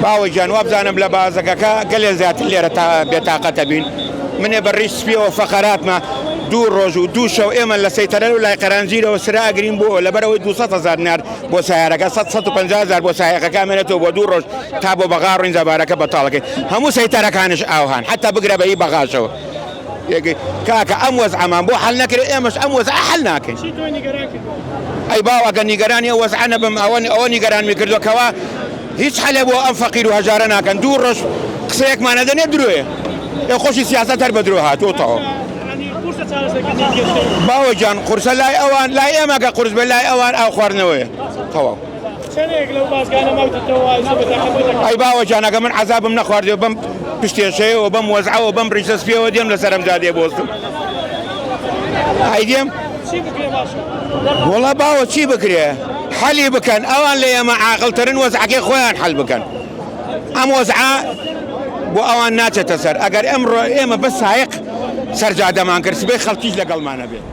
باوە گیان وابزانم لە بازەکەکە گەلێ زیاتر لێرە تا بێتاقەتە بین منێ بەڕیش سپیەوە فەقەراتمە دوو ڕۆژ و دوو شەو ئێمە لە سەیتەرە و لای قەرانزیرەوە سراگرین بۆ لەبەرەوەی 200,000 نار بۆ سیارەکە 150,000 بۆ سایەقەکە مێنێتەوە بۆ دوو ڕۆژ تا بۆ بەغا ڕووین زەبارەکە بەتاڵەکەی هەموو سەیتەرەکانش ئاوهان حتا بگرە بەی بەغاشەوە کاکە ئەم وەزعەمان بۆ حەل نەکرێت ئێمەش ئەم وەزع حەل ناکەین ئەی باو ئەگەر نیگەرانی ئەو وەزعە نەبم ئەوە نیگەرانمی کردوکەوە هیچ حەلێ بۆ ئەم فەقیر و هەژارە ناکەن دوو ڕۆژ قسەیەکمان نەدەنێت درۆیە خۆشی سیاسەت هەر بە درۆ هاتووەتەوە باوە گیان قورسە لای ئەوان لای ئێمەکە قورس بە لای ئەوان ئاو خواردنەوەیە تەواو ئەی باوە گیانەکە من عەزابم نەخواردێ بەم پشتێشەیەوە بەم وەزعەوە بەم ڕیشە سپیەوە دێم لە سەرم جادێ بۆستم ئەی دێم وەڵا باوە چی بکرێ حەلی بکەن ئەوان لە ئێمە عاقڵترن وەزعەکەی خۆیان حەل بکەن ئەم وەزعە بۆ ئەوان ناچێتە سەر ئەگەر ئێمە بە سایق سەرجادەمان کرد سبەی خەڵکیش لەگەڵمانە بێت